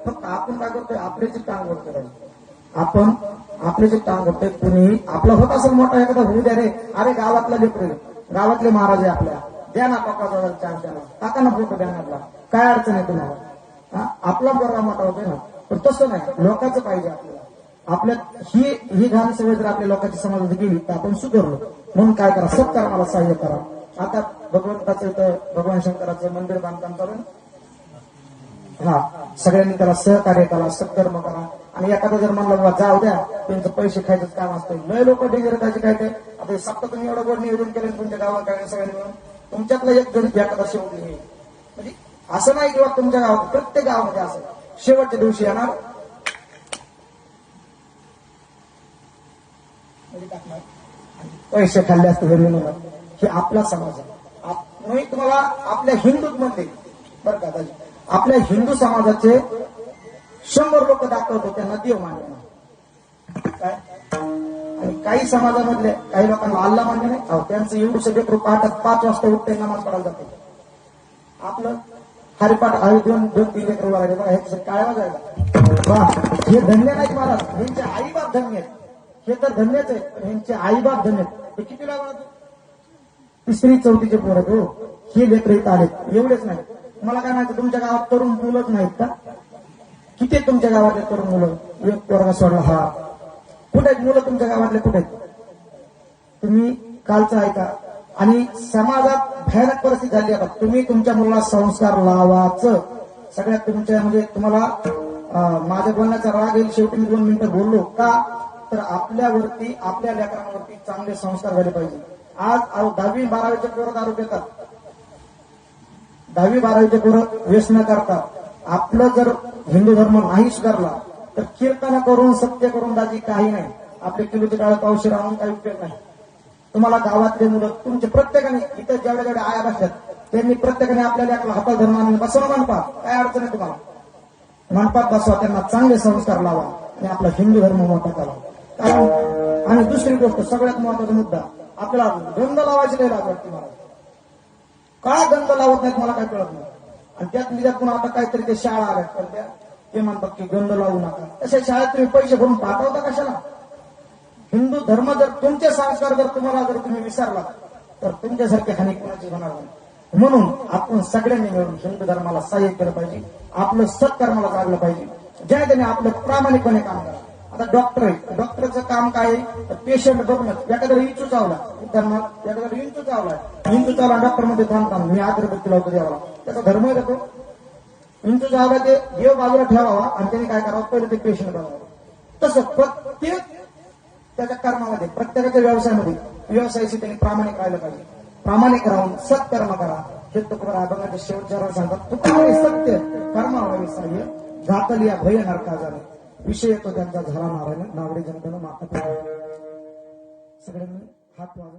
फक्त आपण काय करतोय, आपली जी टांग ओढतोय, आपण आपली जी टांग ओढतोय. कुणी आपला होत असेल मोठा एखादा होऊ द्या रे, अरे गावातला लेकरे, गावातले महाराज आहे आपल्या, द्या ना टोकाचा चान्स, द्या ना, टाका ना फोटो बॅनरला, काय अडचण आहे तुम्हाला? आपला बरोबर मोठा होतोय ना. पण तसं नाही, लोकांचं पाहिजे आपल्याला. आपल्या ही घाण सवय जर आपल्या लोकांची समाजात गेली तर आपण सुधारलो. म्हणून काय करा, सत्कर्माला सहाय्य करा. आता भगवंताचं इथं भगवान शंकराचं मंदिर बांधकाम चालू, हा, सगळ्यांनी त्याला सहकार्य करा, सत्कर्म करा. आणि एखादा जर म्हणलं बाबा जाऊ द्या, त्यांचं पैसे खायचं काम असतं, लय लोक डिग्रेटाचे काय ते. आता सप्ताह तुम्ही एवढं गोड नियोजन केलं तुमच्या गावात काय सगळ्यांनी मिळून, तुमच्यातला एक जण एखादा शेवट येईल. म्हणजे असं नाही किंवा तुमच्या गावात, प्रत्येक गावामध्ये असं शेवटच्या दिवशी येणार पैसे खाल्ले असते हे म्हणून. हे आपला समाज आहे. मी तुम्हाला आपल्या हिंदूत मध्ये बरं का, आपल्या हिंदू समाजाचे 100 लोक दाखवतो त्यांना देव मानले काय. आणि काही समाजामधले काही लोकांना अल्ला मान्य नाही. त्यांचं एवढं सगळे पहाटात 5 वाजता उठते नमाज पडायला जाते. आपलं हरिपाठ आहे 2-3 लेकर वाढले बघा, हे काय वाजायला हे धन्य नाहीत महाराज, ह्यांचे आई बाप धन्य आहेत. हे तर धन्यच आहे, पण ह्यांचे आई बाप धन्य आहेत. हे किती लागला 3री-4थीचे पोरं हो, हे लेकर इथं आलेत. एवढेच नाही, मला काय माहिती तुमच्या गावात तरुण मुलंच नाहीत का? किती तुमच्या गावातले तरुण मुलं? एक पोरगा सोडला, हा कुठे आहेत मुलं तुमच्या गावातले, कुठे आहेत? तुम्ही कालचं ऐका. आणि समाजात भयानक परिस्थिती झाली आहे. तुम्ही तुमच्या मुलाला संस्कार लावाचं, सगळ्यात तुमच्या म्हणजे तुम्हाला माझ्या बोलण्याचा राग येईल, शेवटी मी 2 मिनिटं बोललो का, तर आपल्यावरती आपल्या लेकरांवरती चांगले संस्कार झाले पाहिजे. आज 10वी-12वीचे पोरं दारू देतात, 10वी-12वीचे पोरं व्यसन करतात. आपलं जर हिंदू धर्म नाही सुधारला तर कीर्तन करून सत्य करून दाजी काही नाही. आपले किलोचे काळ पावशी राहून काही उपयोग नाही. तुम्हाला गावातले मुलं तुमचे प्रत्येकाने इथं जेवढ्या जेवढ्या आया बसल्यात त्यांनी प्रत्येकाने आपल्याला आपला हातात धर्माने बसवा मानपात, काय अडचण आहे तुम्हाला? मानपात बसवा, त्यांना चांगले संस्कार लावा आणि आपला हिंदू धर्म मोठा करा. आणि दुसरी गोष्ट सगळ्यात महत्वाचा मुद्दा, आपल्याला गंध लावायची नाही लागत. तुम्हाला का गंध लावत नाहीत मला काय कळत नाही. आणि त्यात पुन्हा आता काहीतरी ते शाळा आल्यात, पण ते म्हणतात की गंध लावू नका. तशा शाळेत तुम्ही पैसे भरून पाठवता कशाला? हिंदू धर्म जर तुमचे संस्कार जर तुम्ही विसरला तर तुमच्यासारखी हानी कोणाची होणार नाही. म्हणून आपण सगळ्यांनी मिळून हिंदू धर्माला सहाय्य केलं पाहिजे, आपलं सत्कर्माला जागलं पाहिजे, ज्या त्याने आपलं प्रामाणिकपणे काम करा. आता डॉक्टर आहे, डॉक्टरचं काम काय आहे? पेशंट बघणं. एखाद्याला इंचू चावला, एखाद्याला इंचू चावला डॉक्टर मध्ये थांबताना मी अगरबत्ती लावतो द्यावा, त्याचा धर्म आहे तो. इंचू चावला ते देव बाजूला ठेवावा आणि त्याने काय करावं, पहिले ते पेशंट बघावं. तसं प्रत्येक त्याच्या कर्मामध्ये, प्रत्येकाच्या व्यवसायाशी त्यांनी प्रामाणिक राहिलं पाहिजे. प्रामाणिक राहून सत्कर्म करा. हे तुकाराम अभंगाच्या शेवटच्या सांगतात, तुकाराम सत्य कर्मावरी सहाय्य घातली या भय नरका झाला. विषय येतो त्यांचा झाला नारायण नावडे जनतेनं माता. सगळ्यांनी हात वाजव.